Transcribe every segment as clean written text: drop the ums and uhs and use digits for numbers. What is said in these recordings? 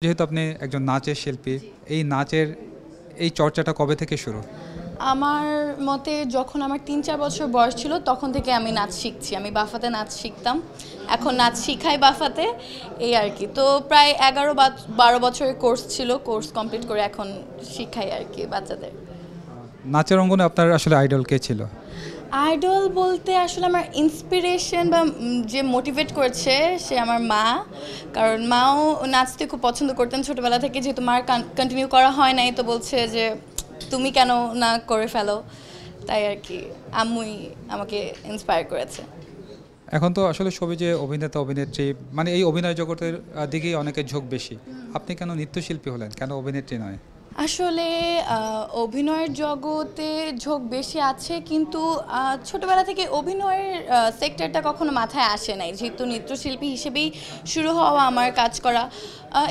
যেহেতু আপনি একজন নাচের শিল্পী, এই নাচের এই চর্চাটা কবে থেকে শুরু? আমার মতে যখন আমার ৩-৪ বছর বয়স ছিল তখন থেকে আমি নাচ শিখছি। আমি বাফাতে নাচ শিখতাম। এখন নাচ শিখাই বাফাতে, এই আর কি। তো প্রায় ১১ বা ১২ বছরের কোর্স ছিল। কোর্স কমপ্লিট করে এখন শিখাই আর কি বাচ্চাদের। নাচের অঙ্গনে আপনার আসলে আইডল কে ছিল? আইডল বলতে আসলে আমার ইন্সপিরেশন বা যে মোটিভেট করেছে সে আমার মা। কারণ মাও নাচতে খুব পছন্দ করতেন ছোটবেলা থেকে, যেহেতু মার কন্টিনিউ করা হয় নাই, তো বলছে যে তুমি কেন না করে ফেলো, তাই আর কি আম্মুই আমাকে ইন্সপায়ার করেছে। এখন তো আসলে সবই অভিনেতা অভিনেত্রী, মানে এই অভিনয় জগতের দিকেই অনেকের ঝোঁক বেশি। আপনি কেন নৃত্যশিল্পী হলেন, কেন অভিনেত্রী নয়? আসলে অভিনয়ের জগতে ঝোঁক বেশি আছে, কিন্তু ছোটবেলা থেকে অভিনয়ের সেক্টরটা কখনো মাথায় আসে নাই, যেহেতু নৃত্যশিল্পী হিসেবেই শুরু হওয়া আমার কাজ করা।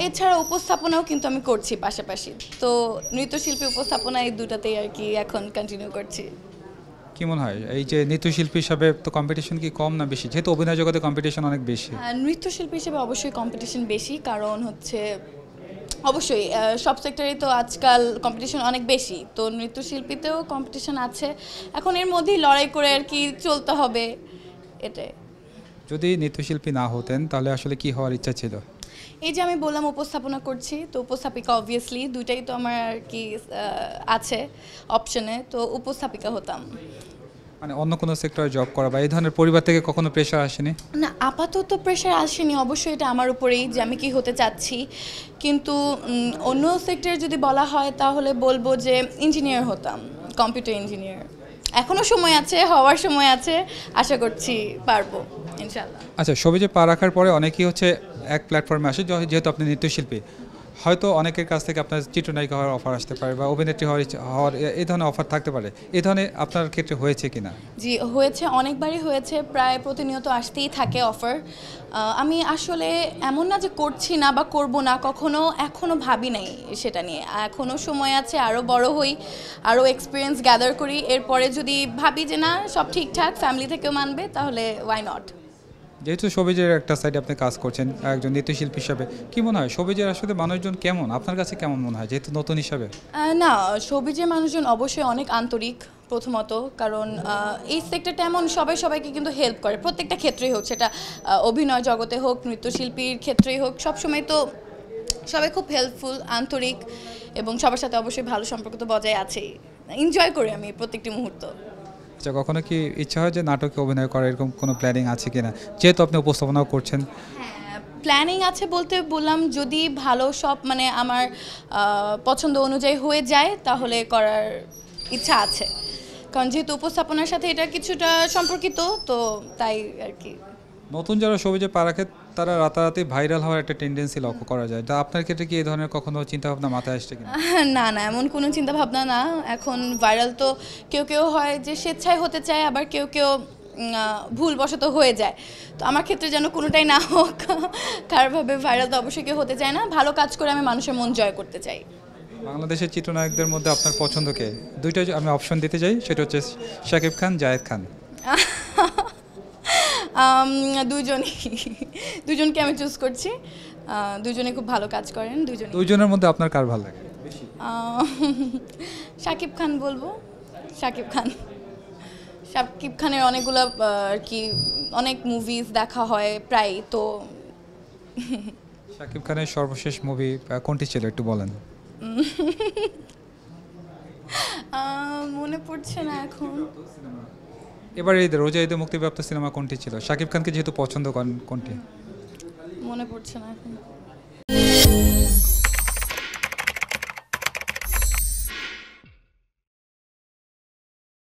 এছাড়া উপস্থাপনাও কিন্তু আমি করছি পাশাপাশি। তো নৃত্যশিল্পী উপস্থাপনা এই দুটাতেই আর কি এখন কন্টিনিউ করছি। কি মনে হয় এই যে নৃত্যশিল্পী হিসাবে তো কম্পিটিশন কি কম না বেশি, যেহেতু অভিনয় জগতে কম্পিটিশন অনেক বেশি? নৃত্যশিল্পী হিসেবে অবশ্যই কম্পিটিশন বেশি, কারণ হচ্ছে অবশ্যই সব সেক্টরেই তো আজকাল কম্পিটিশন অনেক বেশি, তো নৃত্যশিল্পীতেও কম্পিটিশন আছে। এখন এর মধ্যেই লড়াই করে আর কি চলতে হবে, এটাই। যদি নৃত্যশিল্পী না হতেন তাহলে আসলে কি হওয়ার ইচ্ছা ছিল? এই যে আমি বললাম উপস্থাপনা করছি, তো উপস্থাপিকা অবভিয়াসলি দুইটাই তো আমার আর কি আছে অপশনে, তো উপস্থাপিকা হতাম। মানে অন্য কোনো সেক্টরে জব করা বা এই ধরনের পরিবার থেকে কখনো প্রেশার আসেনি? না, আপাতত প্রেশার আসেনি। অবশ্যই এটা আমার উপরেই যে আমি কি হতে চাচ্ছি, কিন্তু অন্য সেক্টরে যদি বলা হয় তাহলে বলবো যে ইঞ্জিনিয়ার হতাম, কম্পিউটার ইঞ্জিনিয়ার। এখনও সময় আছে, হওয়ার সময় আছে, আশা করছি পারবো ইনশাল্লাহ। আচ্ছা, সবিজে পা রাখার পরে অনেকেই হচ্ছে এক প্ল্যাটফর্মে আসে, যেহেতু আপনি নৃত্যশিল্পী, হয়তো অনেকের কাছ থেকে আপনার চিত্রনায়িকা হওয়ার অফার আসতে পারে বা অভিনেত্রী হওয়ার এই ধরনের অফার থাকতে পারে। এই ধরনের আপনার ক্ষেত্রে হয়েছে কিনা? জি হয়েছে, অনেকবারই হয়েছে, প্রায় প্রতিনিয়ত আসতেই থাকে অফার। আমি আসলে এমন না যে করছি না বা করব না, এখনও ভাবি নাই সেটা নিয়ে। এখনও সময় আছে, আরও বড় হই, আরও এক্সপিরিয়েন্স গ্যাদার করি, এরপরে যদি ভাবি যে না সব ঠিকঠাক, ফ্যামিলি থেকেও মানবে, তাহলে ওয়াই নট। যেহেতু সবিজের একটা সাইডে আপনি কাজ করছেন একজন নৃত্যশিল্পী হিসাবে, কি মনে হয় সবিজের আসলে মানুষজন কেমন, আপনার কাছে কেমন মনে হয় যেহেতু নতুন হিসাবে? না, শোবিজের মানুষজন অবশ্যই অনেক আন্তরিক প্রথমত, কারণ এই সেক্টরটা এমন সবাই সবাইকে কিন্তু হেল্প করে, প্রত্যেকটা ক্ষেত্রেই হোক, সেটা অভিনয় জগতে হোক, নৃত্যশিল্পীর ক্ষেত্রেই হোক, সবসময় তো সবাই খুব হেল্পফুল, আন্তরিক, এবং সবার সাথে অবশ্যই ভালো সম্পর্ক তো বজায় আছেই। এনজয় করি আমি প্রত্যেকটি মুহূর্ত। আচ্ছা, কখনো কি ইচ্ছা হয় যে নাটকে অভিনয় করার এরকম কোনো প্ল্যানিং আছে কিনা, যেহেতু আপনি উপস্থাপনাও করছেন? হ্যাঁ, প্ল্যানিং আছে বলতে বললাম, যদি ভালো সব মানে আমার পছন্দ অনুযায়ী হয়ে যায় তাহলে করার ইচ্ছা আছে, কারণ যেহেতু উপস্থাপনার সাথে এটা কিছুটা সম্পর্কিত, তো তাই আর কি। নতুন যারা সবিজে পা রাখে তারা রাতারাতি ভাইরাল হওয়ার একটা টেন্ডেন্সি লক্ষ্য করা যায়, তা আপনার ক্ষেত্রে কি এই ধরনের কখনো চিন্তাভাবনা মাথায় আসছে কিনা? না না, এমন কোনো চিন্তা ভাবনা না। এখন ভাইরাল তো কেউ কেউ হয় যে স্বেচ্ছায় হতে চায়, আবার কেউ কেউ ভুলবশত হয়ে যায়। তো আমার ক্ষেত্রে যেন কোনোটাই না হোক, কারোভাবে ভাইরাল তো অবশ্যই কেউ হতে চায় না। ভালো কাজ করে আমি মানুষের মন জয় করতে চাই। বাংলাদেশের চিত্রনায়কদের মধ্যে আপনার পছন্দ কে? দুইটা আমি অপশন দিতে চাই, সেটা হচ্ছে শাকিব খান, জায়েদ খান। দুজনই, দুজনকে আমি চুজ করছি। দুজনে খুব ভালো কাজ করেন, দুইজনের মধ্যে আপনার কার ভালো লাগে? শাকিব খান বলবো, শাকিব খান। শাকিব খানের অনেকগুলো আর কি অনেক মুভিজ দেখা হয় প্রায়, তো শাকিব খানের সর্বশেষ মুভি কোনটি ছিল একটু বলেন? মনে পড়ছে না এখন। এবার রোজা ঈদে মুক্তিপ্রাপ্ত সিনেমা কোনটি ছিল? শাকিব খানকে যেহেতু পছন্দ করেন, কোনটি? মনে পড়ছে না এখন।